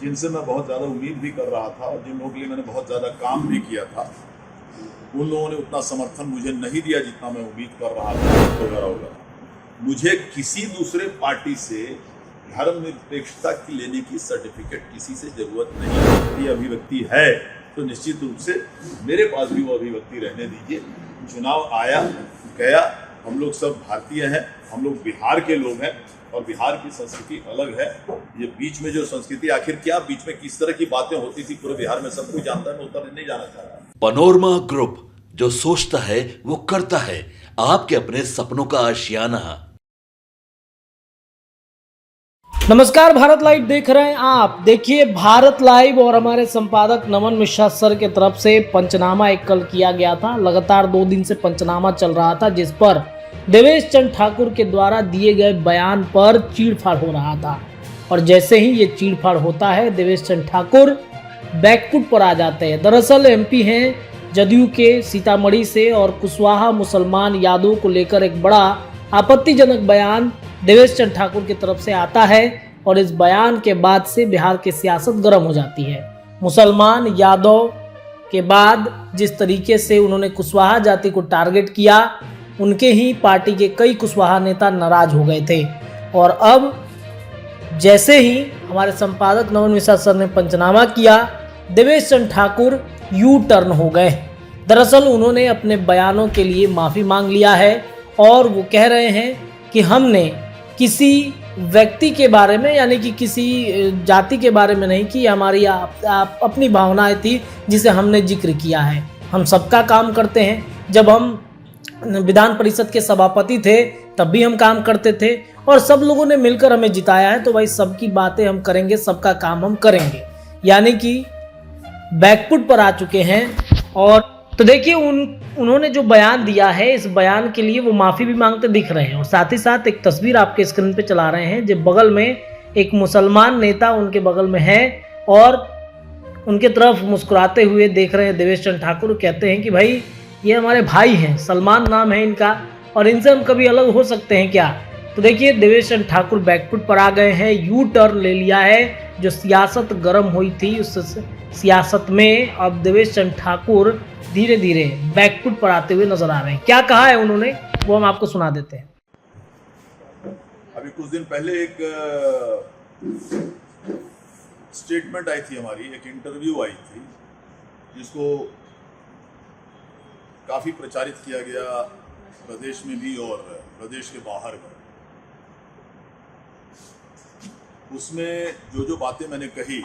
जिनसे मैं बहुत ज़्यादा उम्मीद भी कर रहा था और जिन लोगों के लिए मैंने बहुत ज़्यादा काम भी किया था, उन लोगों ने उतना समर्थन मुझे नहीं दिया जितना मैं उम्मीद कर रहा था वगैरह वगैरह। मुझे किसी दूसरे पार्टी से धर्मनिरपेक्षता की लेने की सर्टिफिकेट किसी से ज़रूरत नहीं है। ये अभिव्यक्ति है तो निश्चित रूप से मेरे पास भी वो अभिव्यक्ति रहने दीजिए। चुनाव आया गया, हम लोग सब भारतीय हैं, हम लोग बिहार के लोग हैं और बिहार की संस्कृति अलग है। ये बीच में जो संस्कृति, आखिर क्या बीच में किस तरह की बातें होती थी पूरे बिहार में सब कुछ जानता है, मैं उतना नहीं जाना चाह रहा। पनोरमा ग्रुप, जो सोचता है वो करता है। आपके अपने सपनों का आशियाना। नमस्कार, भारत लाइव देख रहे हैं आप। देखिए भारत लाइव और हमारे संपादक नमन मिश्रा सर के तरफ से पंचनामा एक कल किया गया था। लगातार 2 दिन से पंचनामा चल रहा था, जिस पर देवेश चंद ठाकुर के द्वारा दिए गए बयान पर चीड़फाड़ हो रहा था। और जैसे ही ये चीड़फाड़ होता है, देवेश चंद ठाकुर बैकफुट पर आ जाते हैं। दरअसल एमपी हैं जदयू के सीतामढ़ी से और कुशवाहा मुसलमान यादव को लेकर एक बड़ा आपत्तिजनक बयान देवेश चंद ठाकुर की तरफ से आता है और इस बयान के बाद से बिहार की सियासत गर्म हो जाती है। मुसलमान यादव के बाद जिस तरीके से उन्होंने कुशवाहा जाति को टारगेट किया, उनके ही पार्टी के कई कुशवाहा नेता नाराज हो गए थे। और अब जैसे ही हमारे संपादक नमन मिश्रा सर ने पंचनामा किया, देवेश चंद ठाकुर यू टर्न हो गए। दरअसल उन्होंने अपने बयानों के लिए माफ़ी मांग लिया है और वो कह रहे हैं कि हमने किसी व्यक्ति के बारे में, यानी कि किसी जाति के बारे में नहीं की, हमारी अपनी भावनाएं थी जिसे हमने जिक्र किया है। हम सबका काम करते हैं। जब हम विधान परिषद के सभापति थे तब भी हम काम करते थे और सब लोगों ने मिलकर हमें जिताया है, तो भाई सबकी बातें हम करेंगे, सबका काम हम करेंगे। यानी कि बैकफुट पर आ चुके हैं। और तो देखिए उन्होंने जो बयान दिया है, इस बयान के लिए वो माफ़ी भी मांगते दिख रहे हैं। और साथ ही साथ एक तस्वीर आपके स्क्रीन पे चला रहे हैं, जो बगल में एक मुसलमान नेता उनके बगल में है और उनके तरफ मुस्कुराते हुए देख रहे हैं देवेश चंद ठाकुर। कहते हैं कि भाई ये हमारे भाई हैं, सलमान नाम है इनका, और इनसे हम कभी अलग हो सकते हैं क्या। तो देखिए देवेश चंद ठाकुर बैकफुट पर आ गए हैं, यू टर्न ले लिया है। जो सियासत गर्म हुई थी उस सियासत में अब देवेश चंद ठाकुर धीरे धीरे बैकफुट पर आते हुए नजर आ रहे हैं। क्या कहा है उन्होंने वो हम आपको सुना देते हैं। अभी कुछ दिन पहले एक स्टेटमेंट आई थी हमारी, एक इंटरव्यू आई थी जिसको काफ़ी प्रचारित किया गया प्रदेश में भी और प्रदेश के बाहर भी। उसमें जो बातें मैंने कही,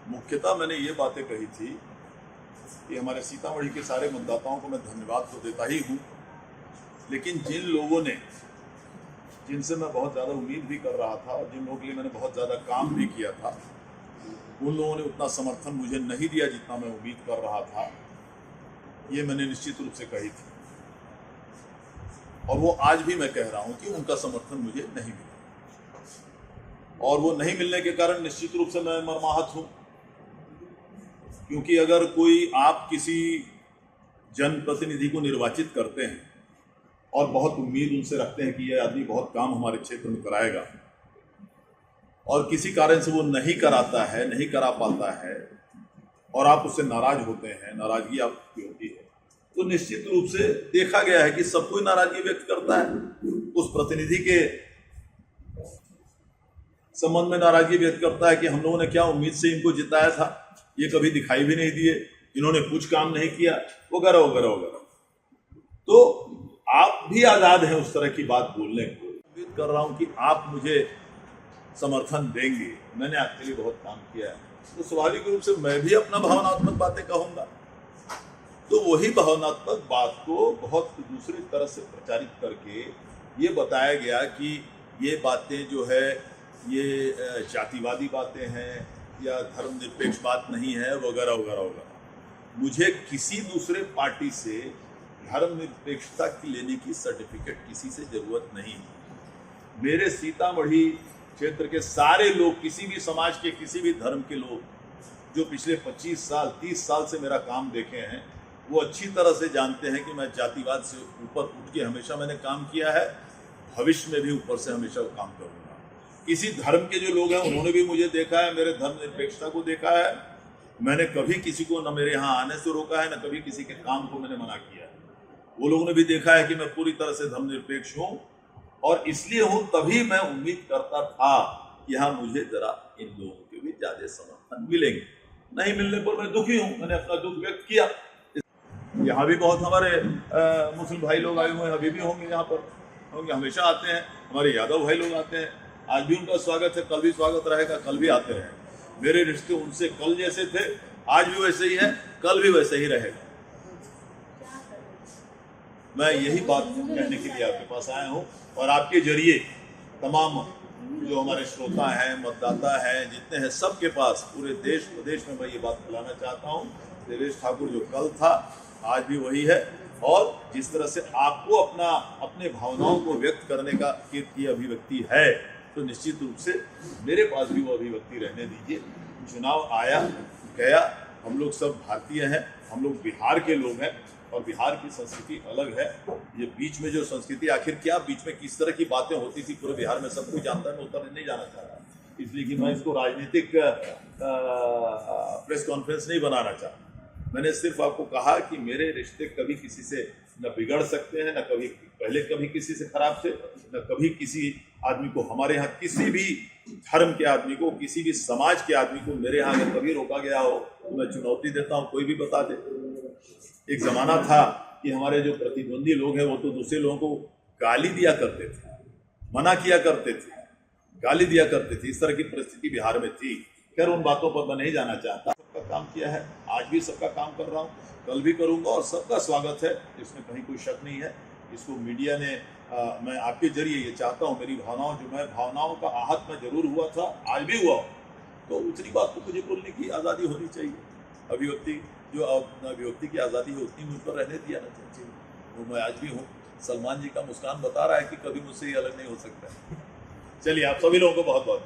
मुख्यतः मैंने ये बातें कही थी कि हमारे सीतामढ़ी के सारे मतदाताओं को मैं धन्यवाद तो देता ही हूँ, लेकिन जिन लोगों ने, जिनसे मैं बहुत ज़्यादा उम्मीद भी कर रहा था और जिन लोगों के लिए मैंने बहुत ज़्यादा काम भी किया था, उन लोगों ने उतना समर्थन मुझे नहीं दिया जितना मैं उम्मीद कर रहा था। ये मैंने निश्चित रूप से कही थी और वो आज भी मैं कह रहा हूँ कि उनका समर्थन मुझे नहीं मिला और वो नहीं मिलने के कारण निश्चित रूप से मैं मर्माहत हूँ। क्योंकि अगर आप किसी जनप्रतिनिधि को निर्वाचित करते हैं और बहुत उम्मीद उनसे रखते हैं कि यह आदमी बहुत काम हमारे क्षेत्र में कराएगा और किसी कारण से वो नहीं कराता है, नहीं करा पाता है और आप उससे नाराज होते हैं, नाराजगी आपकी होती है, तो निश्चित रूप से देखा गया है कि सब कोई नाराजगी व्यक्त करता है। उस प्रतिनिधि के संबंध में नाराजगी व्यक्त करता है कि हम लोगों ने क्या उम्मीद से इनको जिताया था, ये कभी दिखाई भी नहीं दिए, इन्होंने कुछ काम नहीं किया, वगैरह वगैरह वगैरह। तो आप भी आज़ाद हैं उस तरह की बात बोलने को। उम्मीद कर रहा हूं कि आप मुझे समर्थन देंगे। मैंने आपके लिए बहुत काम किया है, तो स्वाभाविक रूप से मैं भी अपना भावनात्मक बातें कहूँगा। तो वही भावनात्मक बात को बहुत दूसरी तरह से प्रचारित करके ये बताया गया कि ये बातें जो है ये जातिवादी बातें हैं या धर्मनिरपेक्ष बात नहीं है, वगैरह वगैरह वगैरह। मुझे किसी दूसरे पार्टी से धर्मनिरपेक्षता की लेने की सर्टिफिकेट किसी से ज़रूरत नहीं है। मेरे सीतामढ़ी क्षेत्र के सारे लोग, किसी भी समाज के, किसी भी धर्म के लोग जो पिछले 25 साल 30 साल से मेरा काम देखे हैं, वो अच्छी तरह से जानते हैं कि मैं जातिवाद से ऊपर उठ के हमेशा मैंने काम किया है, भविष्य में भी ऊपर से हमेशा काम करूँगा। किसी धर्म के जो लोग हैं उन्होंने भी मुझे देखा है, मेरे धर्मनिरपेक्षता को देखा है। मैंने कभी किसी को न मेरे यहाँ आने से रोका है, न कभी किसी के काम को मैंने मना किया है। वो लोगों ने भी देखा है कि मैं पूरी तरह से धर्मनिरपेक्ष हूँ, और इसलिए हूँ तभी मैं उम्मीद करता था कि हाँ मुझे जरा इन लोगों के भी ज्यादा समर्थन मिलेंगे। नहीं मिलने पर मैं दुखी हूँ, मैंने अपना दुख व्यक्त किया। यहाँ भी बहुत हमारे मुस्लिम भाई लोग आए हुए हैं, अभी भी होंगे यहाँ पर, होंगे, हमेशा आते हैं। हमारे यादव भाई लोग आते हैं, आज भी उनका स्वागत है, कल भी स्वागत रहेगा, कल भी आते रहे। मेरे रिश्ते उनसे कल जैसे थे, आज भी वैसे ही है, कल भी वैसे ही रहेगा। मैं यही बात कहने के लिए आपके पास आया हूँ, और आपके जरिए तमाम जो हमारे श्रोता हैं, मतदाता हैं, जितने हैं, सबके पास पूरे देश प्रदेश में मैं ये बात फैलाना चाहता हूँ। देवेश ठाकुर जो कल था आज भी वही है, और जिस तरह से आपको अपने भावनाओं को व्यक्त करने का की अभिव्यक्ति है, तो निश्चित रूप से मेरे पास भी वो अभिव्यक्ति रहने दीजिए। चुनाव आया गया, हम लोग सब भारतीय हैं, हम लोग बिहार के लोग हैं, और बिहार की संस्कृति अलग है। ये बीच में जो संस्कृति, आखिर क्या बीच में किस तरह की बातें होती थी पूरे बिहार में सब कुछ जानता है, मैं उतना नहीं जाना चाह रहा, इसलिए कि मैं इसको राजनीतिक प्रेस कॉन्फ्रेंस नहीं बनाना चाहता। मैंने सिर्फ आपको कहा कि मेरे रिश्ते कभी किसी से न बिगड़ सकते हैं, न कभी किसी से खराब थे, न कभी किसी आदमी को, हमारे यहाँ किसी भी धर्म के आदमी को, किसी भी समाज के आदमी को मेरे यहाँ अगर कभी रोका गया हो तो मैं चुनौती देता हूँ, कोई भी बता दे। एक जमाना था कि हमारे जो प्रतिद्वंदी लोग हैं वो तो दूसरे लोगों को गाली दिया करते थे, मना किया करते थे, गाली दिया करते थे, इस तरह की परिस्थिति बिहार में थी। खैर उन बातों पर मैं नहीं जाना चाहता। सबका काम किया है, आज भी सबका काम कर रहा हूँ, कल भी करूँगा, और सबका स्वागत है, इसमें कहीं कोई शक नहीं है। इसको मीडिया ने मैं आपके जरिए ये चाहता हूँ, मेरी भावनाओं, जो मैं भावनाओं का आहत में जरूर हुआ था, आज भी हुआ, तो उतनी बात को मुझे बोलने की आज़ादी होनी चाहिए। अभिव्यक्ति की आज़ादी है, उतनी मुझ पर रहने दिया ना चाहिए। वो मैं आज भी हूँ। सलमान जी का मुस्कान बता रहा है कि कभी मुझसे ये अलग नहीं हो सकता। चलिए, आप सभी लोगों को बहुत बहुत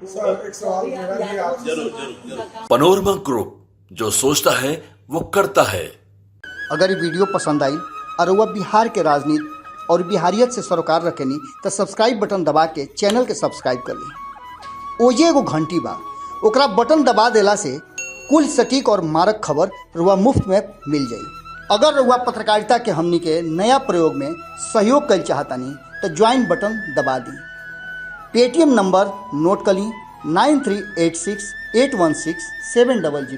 सर, एक सवाल जरूर। पनोरमा ग्रुप, जो सोचता है वो करता है। अगर ये वीडियो पसंद आई और वह बिहार के राजनीति और बिहारियत से सरोकार रखेनी तो सब्सक्राइब बटन दबा के चैनल के सब्सक्राइब कर ली। ओजे एगो घंटी बा, ओकरा बटन दबा देला से कुल सटीक और मारक खबर रुआ मुफ्त में मिल जाई। अगर रुआ पत्रकारिता के हमनी के नया प्रयोग में सहयोग कर चाहतानी तो ज्वाइन बटन दबा दी। पेटीएम नंबर नोट कर ली 9386816700।